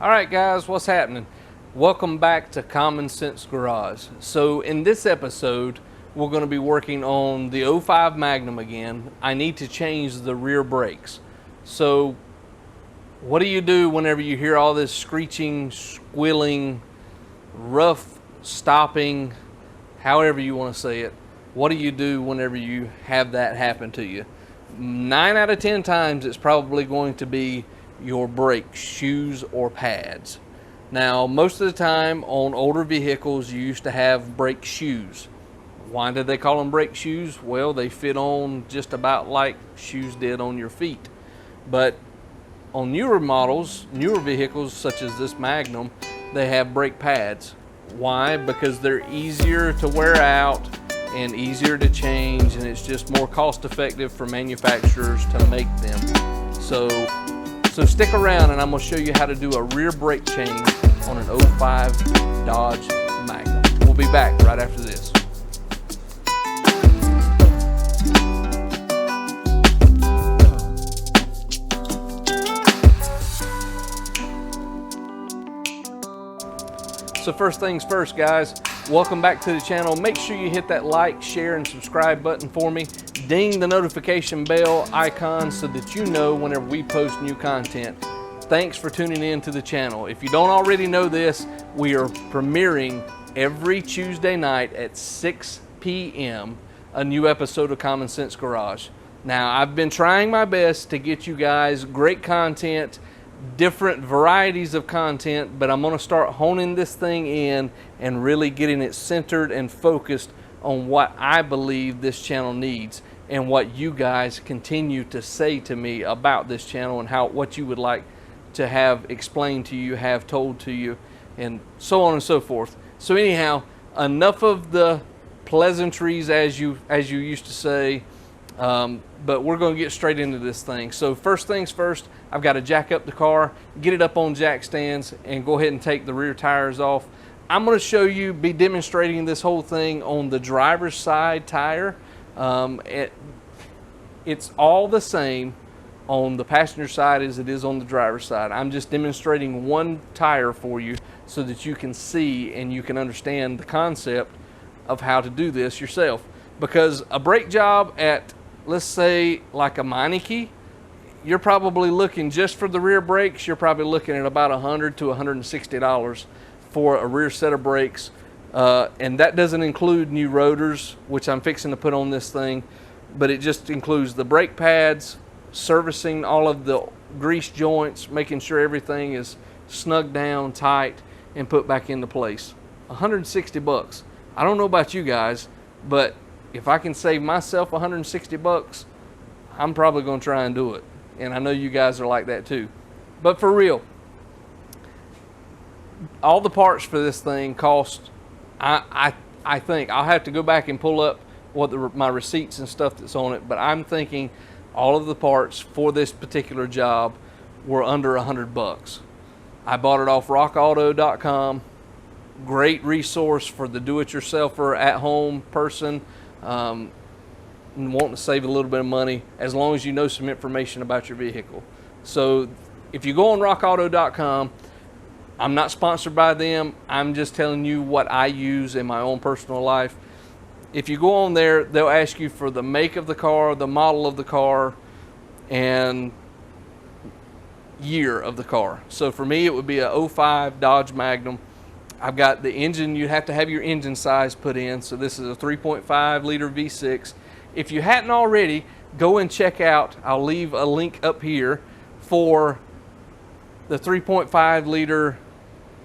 All right, guys, what's happening? Welcome back to Common Sense Garage. So in this episode, we're going to be working on the '05 Magnum again. I need to change the rear brakes. So what do you do whenever you hear all this screeching, squealing, rough stopping, however you want to say it? What do you do whenever you have that happen to you? 9 out of 10 times it's probably going to be your brake shoes or pads. Now, most of the time on older vehicles, you used to have brake shoes. Why did they call them brake shoes? Well, they fit on just about like shoes did on your feet. But on newer models, newer vehicles such as this Magnum, they have brake pads. Why? Because they're easier to wear out and easier to change, and it's just more cost effective for manufacturers to make them. So stick around and I'm going to show you how to do a rear brake change on an '05 Dodge Magnum. We'll be back right after this. So first things first, guys, welcome back to the channel. Make sure you hit that like, share, and subscribe button for me. Ding the notification bell icon so that you know whenever we post new content. Thanks for tuning in to the channel. If you don't already know this, we are premiering every Tuesday night at 6 p.m. a new episode of Common Sense Garage. Now, I've been trying my best to get you guys great content, different varieties of content, but I'm going to start honing this thing in and really getting it centered and focused on what I believe this channel needs and what you guys continue to say to me about this channel and what you would like to have explained to you, have told to you, and so on and so forth. So anyhow, enough of the pleasantries, as you used to say, but we're going to get straight into this thing. So first things first, I've got to jack up the car, get it up on jack stands, and go ahead and take the rear tires off. I'm going to show you, be demonstrating this whole thing on the driver's side tire. It's all the same on the passenger side as it is on the driver's side. I'm just demonstrating one tire for you so that you can see and you can understand the concept of how to do this yourself. Because a brake job at, let's say, like a Meineke, you're probably looking, just for the rear brakes, you're probably looking at about $100 to $160 for a rear set of brakes. And that doesn't include new rotors, which I'm fixing to put on this thing, but it just includes the brake pads, servicing all of the grease joints, making sure everything is snugged down tight and put back into place. 160 bucks. I don't know about you guys, but if I can save myself 160 bucks, I'm probably going to try and do it. And I know you guys are like that too. But for real, all the parts for this thing cost, I think, I'll have to go back and pull up what my receipts and stuff that's on it, but I'm thinking all of the parts for this particular job were under 100 bucks. I bought it off rockauto.com. Great resource for the do-it-yourselfer at-home person wanting to save a little bit of money, as long as you know some information about your vehicle. So if you go on rockauto.com, I'm not sponsored by them. I'm just telling you what I use in my own personal life. If you go on there, they'll ask you for the make of the car, the model of the car, and year of the car. So for me, it would be a '05 Dodge Magnum. I've got the engine. You have to have your engine size put in. So this is a 3.5 liter V6. If you hadn't already, go and check out, I'll leave a link up here for the 3.5 liter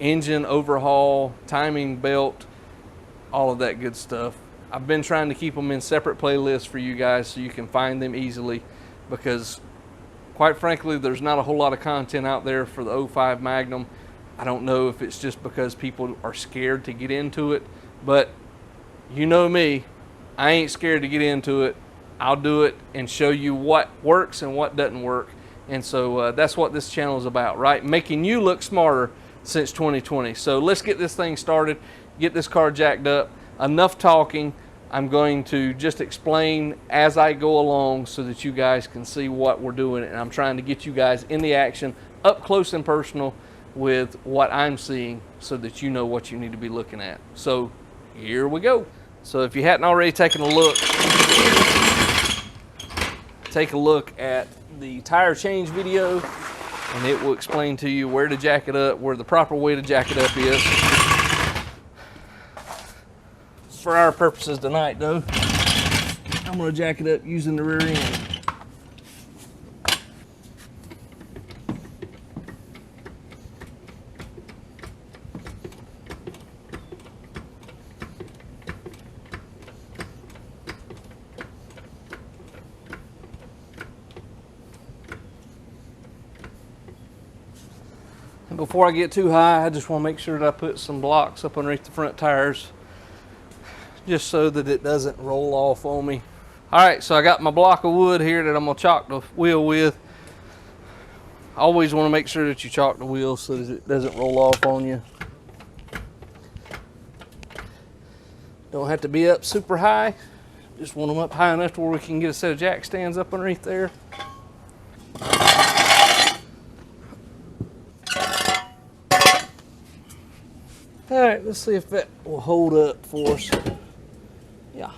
engine overhaul, timing belt, all of that good stuff. I've been trying to keep them in separate playlists for you guys so you can find them easily, because quite frankly, there's not a whole lot of content out there for the '05 Magnum. I don't know if it's just because people are scared to get into it, but you know me, I ain't scared to get into it. I'll do it and show you what works and what doesn't work. And so that's what this channel is about, right? Making you look smarter since 2020. So let's get this thing started, get this car jacked up. Enough talking. I'm going to just explain as I go along so that you guys can see what we're doing, and I'm trying to get you guys in the action, up close and personal, with what I'm seeing so that you know what you need to be looking at. So here we go. So if you hadn't already taken a look, take a look at the tire change video, and it will explain to you where to jack it up, where the proper way to jack it up is. For our purposes tonight though, I'm going to jack it up using the rear end. And before I get too high, I just want to make sure that I put some blocks up underneath the front tires, just so that it doesn't roll off on me. All right, so I got my block of wood here that I'm gonna chalk the wheel with. I always want to make sure that you chalk the wheel so that it doesn't roll off on you. Don't have to be up super high. Just want them up high enough to where we can get a set of jack stands up underneath there. All right, let's see if that will hold up for us. Yeah.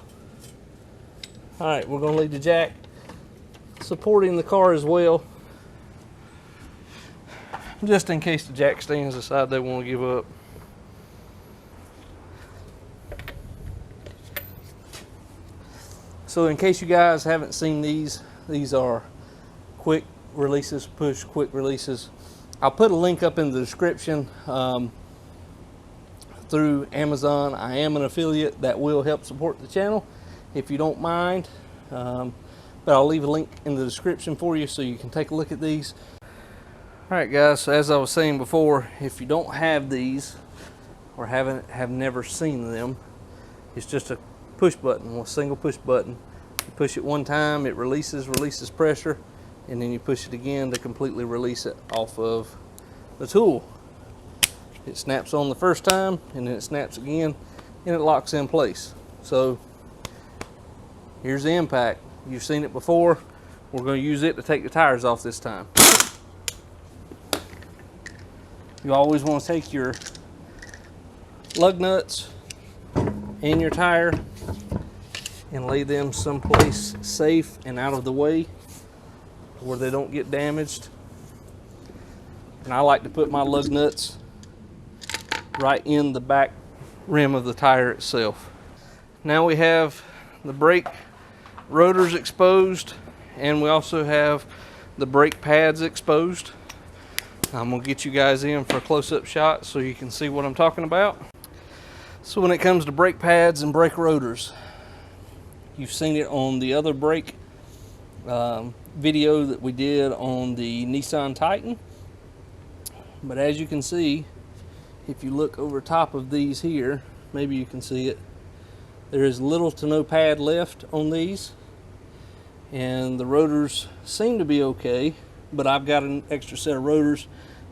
All right, we're gonna leave the jack supporting the car as well, just in case the jack stands decide they want to give up. So in case you guys haven't seen these are quick releases, push quick releases. I'll put a link up in the description through Amazon. I am an affiliate that will help support the channel if you don't mind, but I'll leave a link in the description for you so you can take a look at these. All right guys, so as I was saying before, if you don't have these or have never seen them, it's just a push button, a single push button. You push it one time, it releases pressure, and then you push it again to completely release it off of the tool. It snaps on the first time, and then it snaps again, and it locks in place. So here's the impact. You've seen it before. We're going to use it to take the tires off this time. You always want to take your lug nuts and your tire and lay them someplace safe and out of the way where they don't get damaged. And I like to put my lug nuts right in the back rim of the tire itself. Now we have the brake rotors exposed, and we also have the brake pads exposed. I'm gonna get you guys in for a close-up shot so you can see what I'm talking about. So when it comes to brake pads and brake rotors, you've seen it on the other brake video that we did on the Nissan Titan, but as you can see, if you look over top of these here, maybe you can see it, there is little to no pad left on these, and the rotors seem to be okay, but I've got an extra set of rotors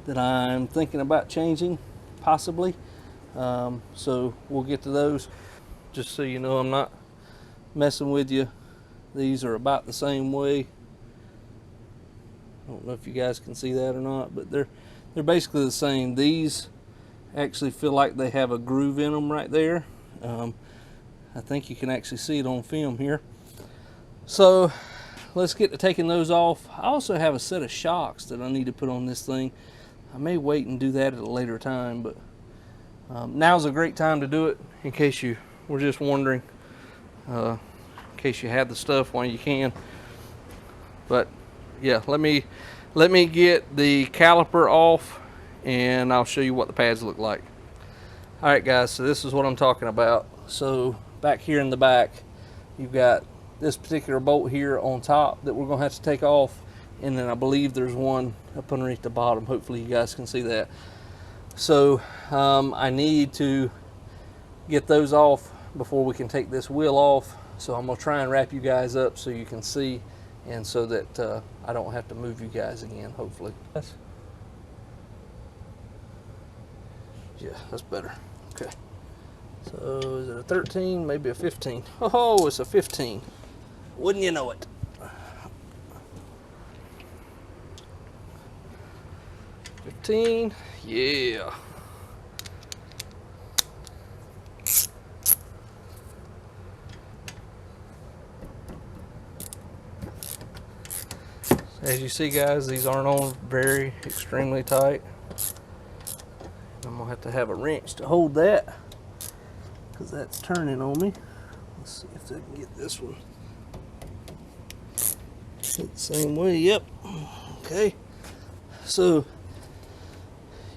that I'm thinking about changing, possibly. So we'll get to those. Just so you know, I'm not messing with you. These are about the same way. I don't know if you guys can see that or not, but they're basically the same. These actually feel like they have a groove in them right there. I think you can actually see it on film here. So let's get to taking those off. I also have a set of shocks that I need to put on this thing. I may wait and do that at a later time, but now's a great time to do it in case you were just wondering, in case you have the stuff while you can. But yeah, let me get the caliper off and I'll show you what the pads look like. All right guys, so this is what I'm talking about. So back here in the back, you've got this particular bolt here on top that we're gonna have to take off, and then I believe there's one up underneath the bottom. Hopefully you guys can see that. So I need to get those off before we can take this wheel off. So I'm gonna try and wrap you guys up so you can see, and so that I don't have to move you guys again, hopefully. Yeah, that's better. Okay. So is it a 13? Maybe a 15. Oh, it's a 15. Wouldn't you know it? 15, yeah. As you see, guys, these aren't on very extremely tight. I'm gonna have to have a wrench to hold that because that's turning on me. Let's see if I can get this one hit the same way. Yep. Okay. So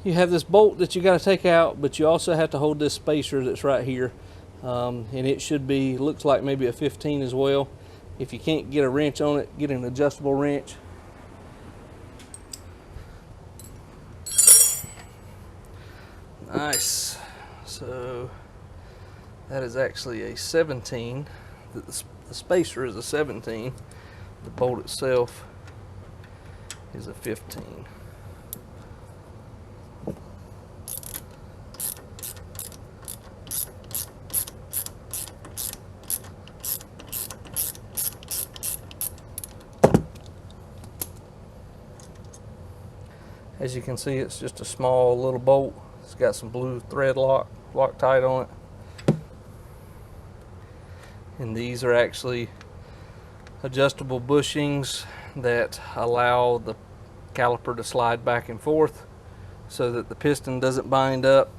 you have this bolt that you got to take out, but you also have to hold this spacer that's right here, and it should be, looks like maybe a 15 as well. If you can't get a wrench on it, get an adjustable wrench. Nice. So that is actually a 17. The spacer is a 17. The bolt itself is a 15. As you can see, it's just a small little bolt. It's got some blue thread Loctite on it. And these are actually adjustable bushings that allow the caliper to slide back and forth so that the piston doesn't bind up.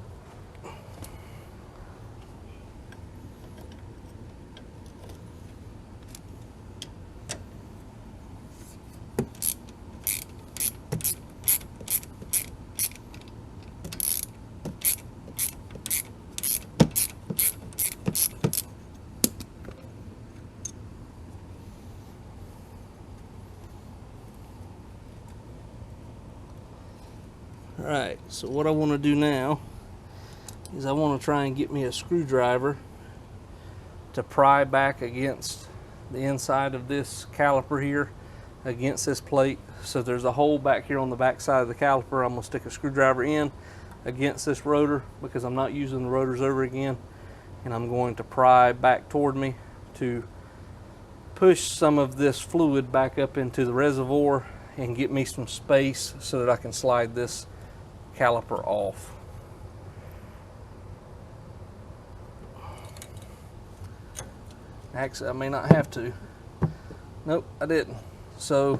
Alright, so what I want to do now is I want to try and get me a screwdriver to pry back against the inside of this caliper here, against this plate. So there's a hole back here on the back side of the caliper. I'm going to stick a screwdriver in against this rotor because I'm not using the rotors over again, and I'm going to pry back toward me to push some of this fluid back up into the reservoir and get me some space so that I can slide this caliper off. Actually, I may not have to. Nope, I didn't. So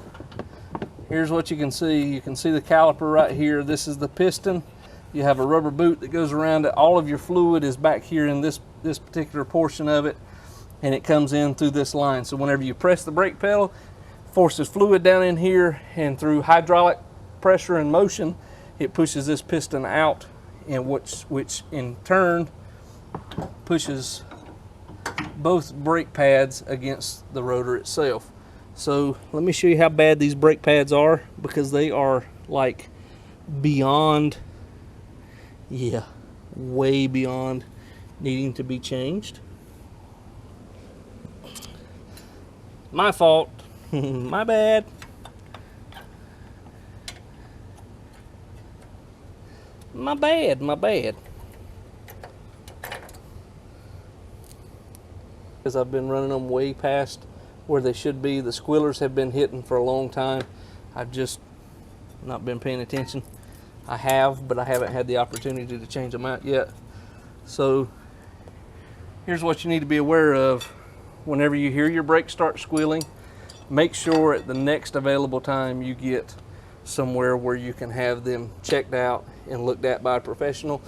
here's what you can see. You can see the caliper right here. This is the piston. You have a rubber boot that goes around it. All of your fluid is back here in this particular portion of it, and it comes in through this line. So whenever you press the brake pedal, forces fluid down in here, and through hydraulic pressure and motion, it pushes this piston out, and which in turn pushes both brake pads against the rotor itself. So let me show you how bad these brake pads are, because they are like beyond, yeah, way beyond needing to be changed. My fault. My bad. My bad. Because I've been running them way past where they should be. The squealers have been hitting for a long time. I've just not been paying attention. I have, but I haven't had the opportunity to change them out yet. So here's what you need to be aware of. Whenever you hear your brakes start squealing, make sure at the next available time you get somewhere where you can have them checked out and looked at by a professional,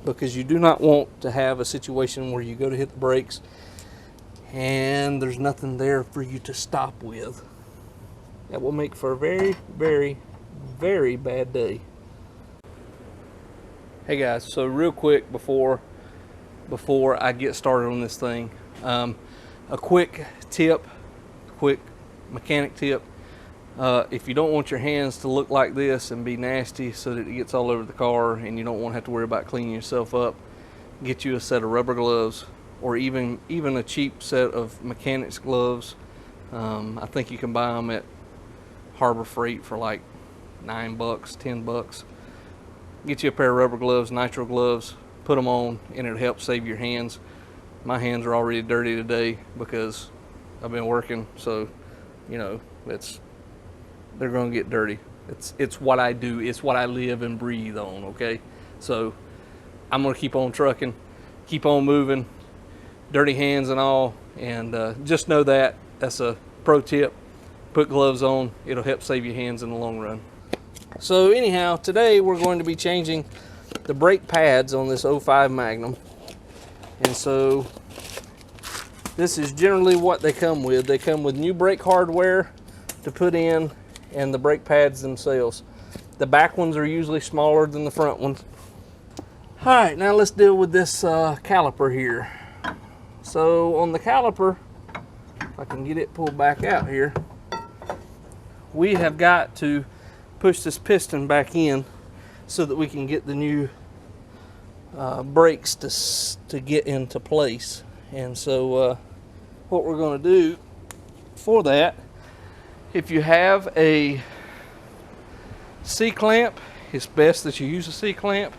because you do not want to have a situation where you go to hit the brakes and there's nothing there for you to stop with. That will make for a very, very, very bad day. Hey guys, so real quick before I get started on this thing, a quick mechanic tip. If you don't want your hands to look like this and be nasty so that it gets all over the car and you don't want to have to worry about cleaning yourself up, get you a set of rubber gloves, or even a cheap set of mechanics gloves. I think you can buy them at Harbor Freight for like $9, $10. Get you a pair of rubber gloves, nitro gloves, put them on, and it'll help save your hands. My hands are already dirty today because I've been working, so you know they're going to get dirty. It's what I do. It's what I live and breathe on, okay? So I'm gonna keep on trucking, keep on moving, dirty hands and all, and just know that that's a pro tip. Put gloves on, it'll help save your hands in the long run. So anyhow, today we're going to be changing the brake pads on this 05 Magnum. And so this is generally what they come with. They come with new brake hardware to put in and the brake pads themselves. The back ones are usually smaller than the front ones. All right, now let's deal with this caliper here. So on the caliper, if I can get it pulled back out here, we have got to push this piston back in so that we can get the new brakes to get into place. And so what we're going to do for that, if you have a C-clamp, it's best that you use a C-clamp.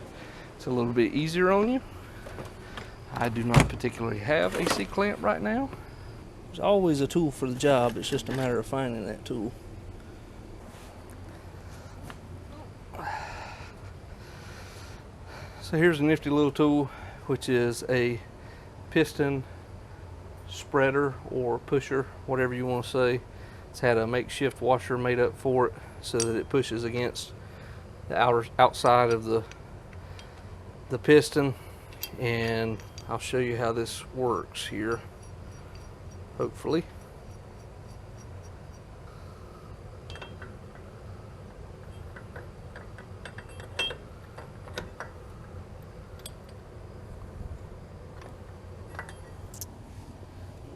It's a little bit easier on you. I do not particularly have a C-clamp right now. There's always a tool for the job. It's just a matter of finding that tool. So here's a nifty little tool, which is a piston spreader or pusher, whatever you want to say. It's had a makeshift washer made up for it so that it pushes against the outside of the piston, and I'll show you how this works here, hopefully.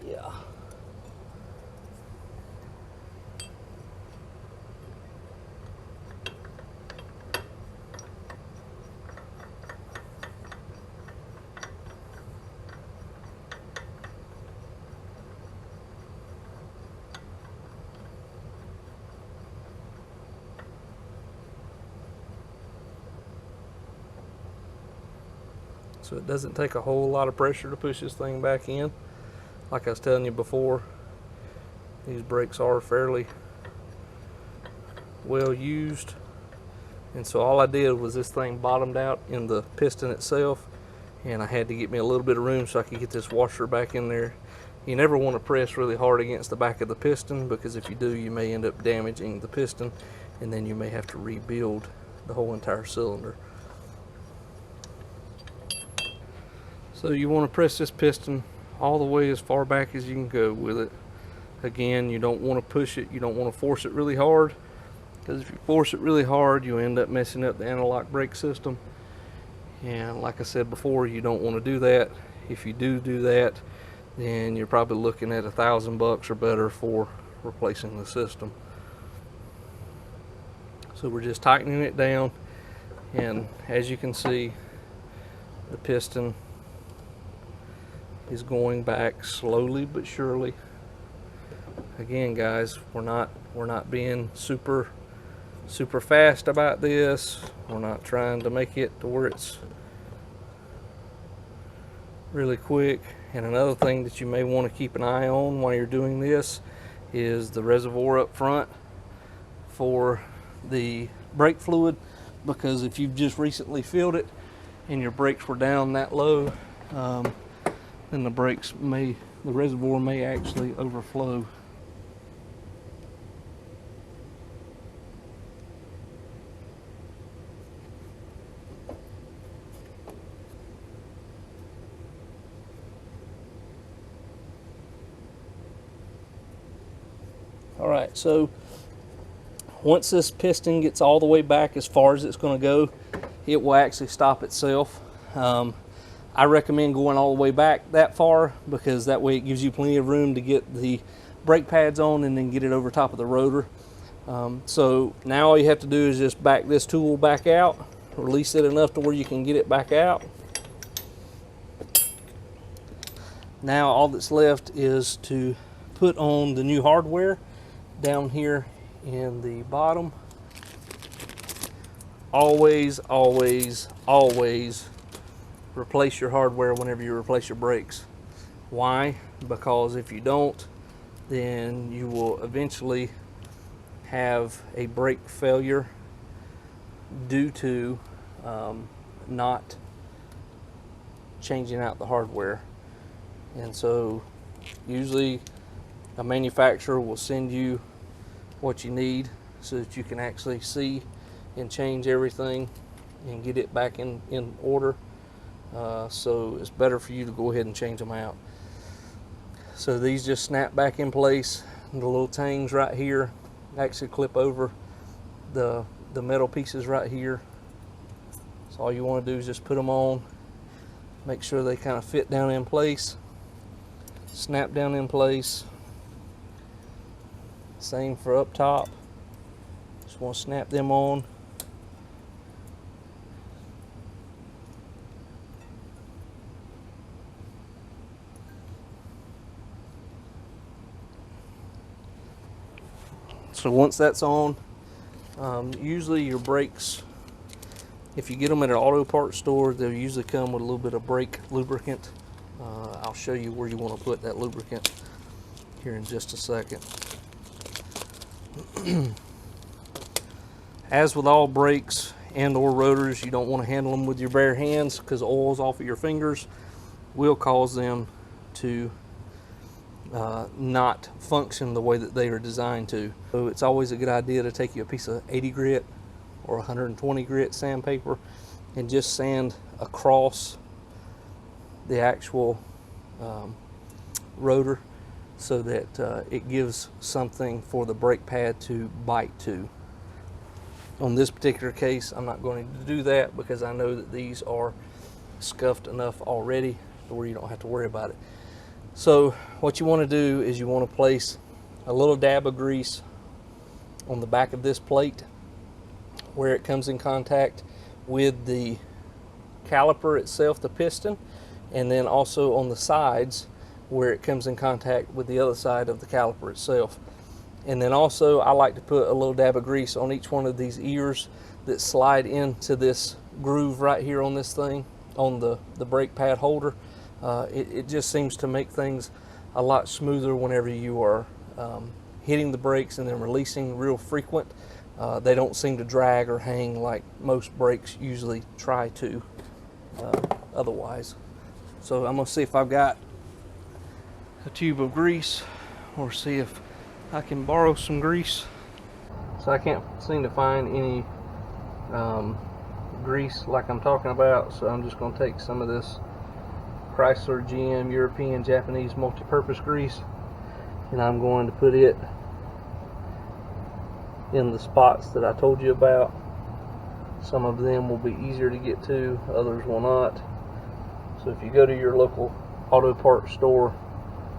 Yeah. So it doesn't take a whole lot of pressure to push this thing back in. Like I was telling you before, these brakes are fairly well used. And so all I did was this thing bottomed out in the piston itself, and I had to get me a little bit of room so I could get this washer back in there. You never want to press really hard against the back of the piston, because if you do, you may end up damaging the piston, and then you may have to rebuild the whole entire cylinder. So you want to press this piston all the way as far back as you can go with it. Again, you don't want to push it, you don't want to force it really hard, because if you force it really hard, you end up messing up the anti-lock brake system. And like I said before, you don't want to do that. If you do that, then you're probably looking at $1,000 or better for replacing the system. So we're just tightening it down, and as you can see, the piston is going back slowly but surely. Again, guys, we're not being super fast about this. We're not trying to make it to where it's really quick. And another thing that you may want to keep an eye on while you're doing this is the reservoir up front for the brake fluid, because if you've just recently filled it and your brakes were down that low, then the reservoir may actually overflow. All right, so once this piston gets all the way back as far as it's going to go, it will actually stop itself. I recommend going all the way back that far, because that way it gives you plenty of room to get the brake pads on and then get it over top of the rotor. So now all you have to do is just back this tool back out, release it enough to where you can get it back out. Now all that's left is to put on the new hardware down here in the bottom. Always replace your hardware whenever you replace your brakes. Why? Because if you don't, then you will eventually have a brake failure due to not changing out the hardware. And so usually a manufacturer will send you what you need so that you can actually see and change everything and get it back in order. So it's better for you to go ahead and change them out. So these just snap back in place. The little tangs right here actually clip over the metal pieces right here. So all you want to do is just put them on, make sure they kind of fit down in place, snap down in place. Same for up top. Just want to snap them on. So once that's on, usually your brakes, if you get them at an auto parts store, they'll usually come with a little bit of brake lubricant. I'll show you where you want to put that lubricant here in just a second. As with all brakes and or rotors, you don't want to handle them with your bare hands, because oils off of your fingers will cause them to not function the way that they are designed to. So it's always a good idea to take you a piece of 80 grit or 120 grit sandpaper and just sand across the actual rotor so that it gives something for the brake pad to bite to. On this particular case, I'm not going to do that because I know that these are scuffed enough already to where you don't have to worry about it. So what you want to do is you want to place a little dab of grease on the back of this plate where it comes in contact with the caliper itself, the piston, and then also on the sides where it comes in contact with the other side of the caliper itself. And then also I like to put a little dab of grease on each one of these ears that slide into this groove right here on this thing, on the brake pad holder. It just seems to make things a lot smoother whenever you are hitting the brakes and then releasing real frequent. They don't seem to drag or hang like most brakes usually try to otherwise. So I'm going to see if I've got a tube of grease, or see if I can borrow some grease. So I can't seem to find any grease like I'm talking about, so I'm just going to take some of this Chrysler, GM, European, Japanese multi-purpose grease, and I'm going to put it in the spots that I told you about. Some of them will be easier to get to, others will not. So if you go to your local auto parts store,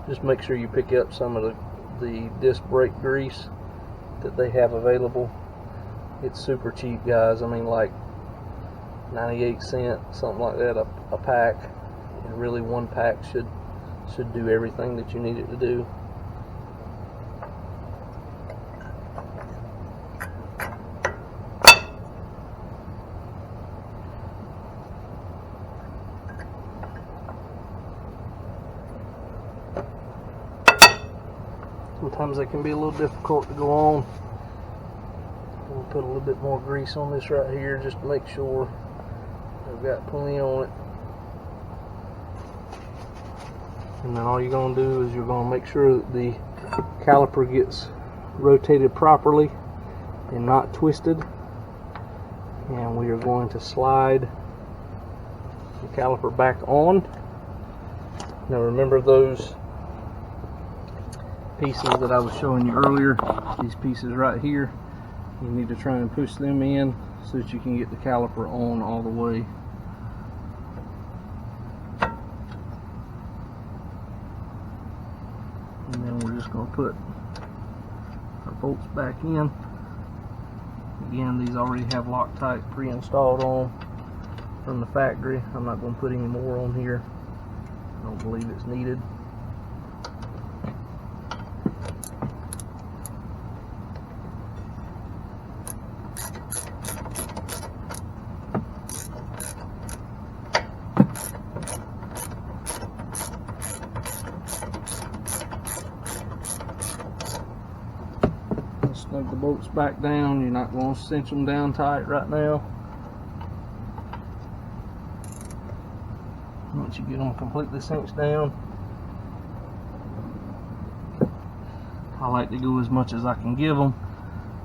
just make sure you pick up some of the disc brake grease that they have available. It's super cheap, guys. I mean, like 98 cents, something like that, a pack. And really one pack should do everything that you need it to do. Sometimes they can be a little difficult to go on. We'll put a little bit more grease on this right here just to make sure I've got plenty on it. And then all you're going to do is you're going to make sure that the caliper gets rotated properly and not twisted. And we are going to slide the caliper back on. Now remember those pieces that I was showing you earlier, these pieces right here, you need to try and push them in so that you can get the caliper on all the way. And then we're just going to put our bolts back in. Again, these already have Loctite pre-installed on from the factory. I'm not going to put any more on here. I don't believe it's needed. Snug the bolts back down. You're not going to cinch them down tight right now. Once you get them completely cinched down, I like to go as much as I can give them.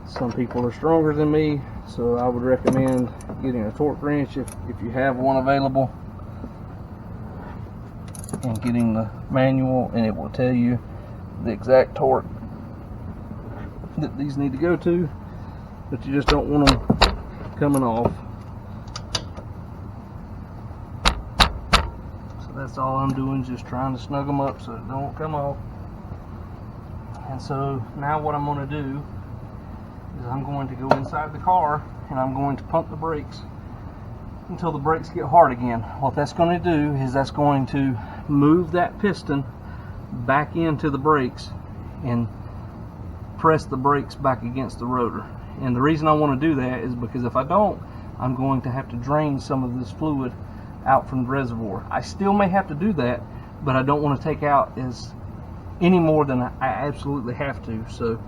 Some people are stronger than me, so I would recommend getting a torque wrench if you have one available, and getting the manual, and it will tell you the exact torque that these need to go to, but you just don't want them coming off. So that's all I'm doing, just trying to snug them up so it don't come off. And so now what I'm going to do is I'm going to go inside the car and I'm going to pump the brakes until the brakes get hard again. What that's going to do is that's going to move that piston back into the brakes and press the brakes back against the rotor. And the reason I want to do that is because if I don't, I'm going to have to drain some of this fluid out from the reservoir. I still may have to do that, but I don't want to take out any more than I absolutely have to. So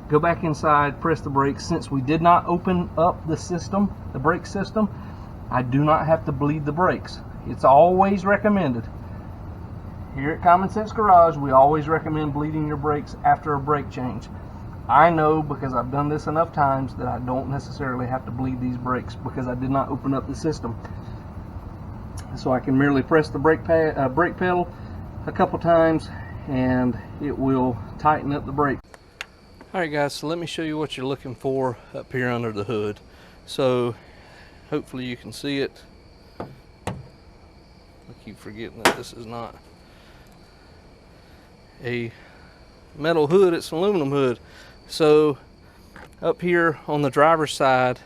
go back inside, press the brakes. Since we did not open up the system, the brake system, I do not have to bleed the brakes. It's always recommended. Here at Common Sense Garage, we always recommend bleeding your brakes after a brake change. I know, because I've done this enough times, that I don't necessarily have to bleed these brakes because I did not open up the system. So I can merely press the brake pedal a couple times and it will tighten up the brake. Alright guys, so let me show you what you're looking for up here under the hood. So hopefully you can see it. I keep forgetting that this is not a metal hood, it's an aluminum hood. So up here on the driver's side,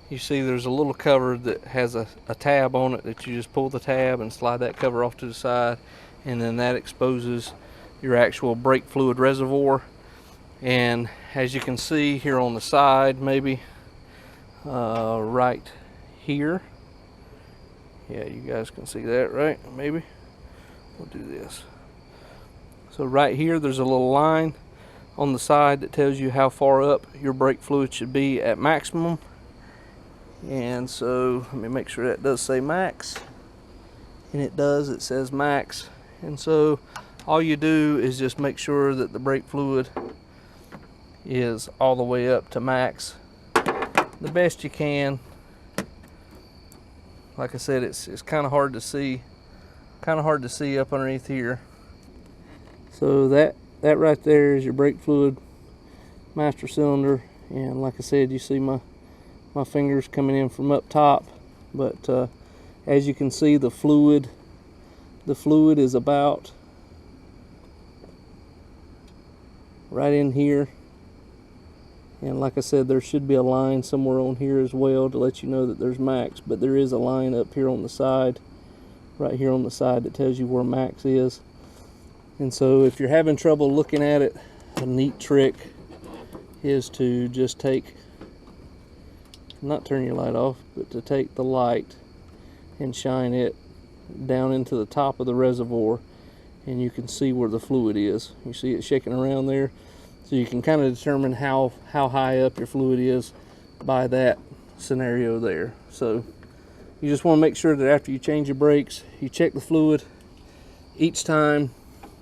you see there's a little cover that has a tab on it that you just pull the tab and slide that cover off to the side, and then that exposes your actual brake fluid reservoir. And as you can see here on the side, maybe right here, yeah, you guys can see that, right? Maybe we'll do this. So right here there's a little line on the side that tells you how far up your brake fluid should be at maximum. And so let me make sure that does say max, and it does, it says max. And so all you do is just make sure that the brake fluid is all the way up to max the best you can. Like I said, it's kind of hard to see, up underneath here. So that right there is your brake fluid master cylinder, and like I said, you see my fingers coming in from up top, but as you can see, the fluid is about right in here. And like I said, there should be a line somewhere on here as well to let you know that there's max, but there is a line up here on the side, right here on the side, that tells you where max is. And so if you're having trouble looking at it, a neat trick is to just not turn your light off, but to take the light and shine it down into the top of the reservoir, and you can see where the fluid is. You see it shaking around there, so you can kind of determine how high up your fluid is by that scenario there. So you just want to make sure that after you change your brakes, you check the fluid each time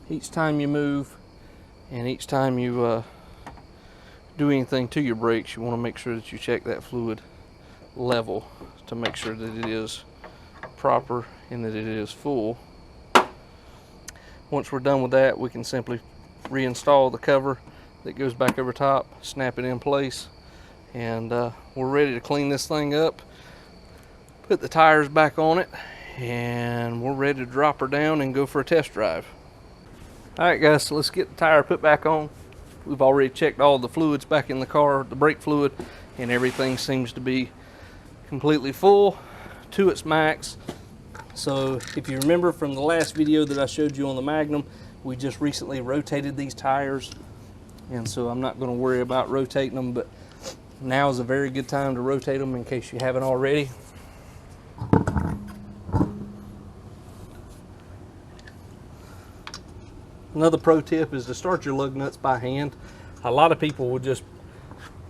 you move, and each time you do anything to your brakes, you want to make sure that you check that fluid level to make sure that it is proper and that it is full. Once we're done with that, we can simply reinstall the cover that goes back over top, snap it in place, and we're ready to clean this thing up, put the tires back on it, and we're ready to drop her down and go for a test drive. Alright guys, so let's get the tire put back on. We've already checked all the fluids back in the car, the brake fluid, and everything seems to be completely full to its max. So if you remember from the last video that I showed you on the Magnum, we just recently rotated these tires, and so I'm not going to worry about rotating them, but now is a very good time to rotate them in case you haven't already. Another pro tip is to start your lug nuts by hand. A lot of people will just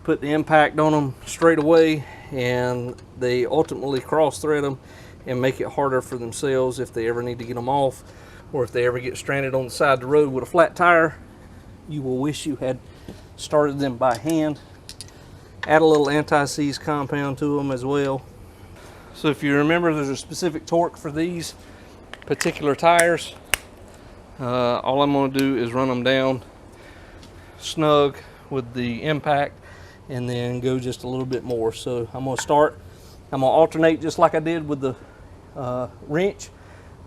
put the impact on them straight away, and they ultimately cross thread them and make it harder for themselves if they ever need to get them off, or if they ever get stranded on the side of the road with a flat tire. You will wish you had started them by hand. Add a little anti-seize compound to them as well. So if you remember, there's a specific torque for these particular tires. All I'm going to do is run them down snug with the impact and then go just a little bit more. So I'm going to alternate just like I did with the wrench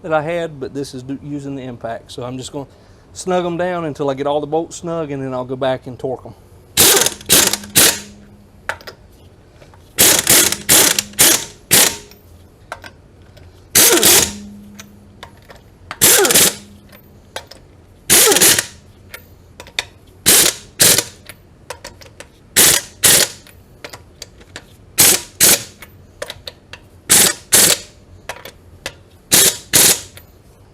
that I had, but this is using the impact. So I'm just going to snug them down until I get all the bolts snug, and then I'll go back and torque them.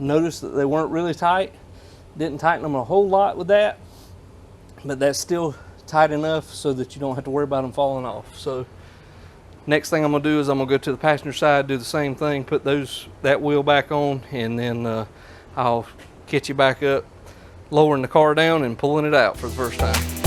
Notice that they weren't really tight. Didn't tighten them a whole lot with that, but that's still tight enough so that you don't have to worry about them falling off. So next thing I'm gonna do is I'm gonna go to the passenger side, do the same thing, put that wheel back on, and then I'll catch you back up, lowering the car down and pulling it out for the first time.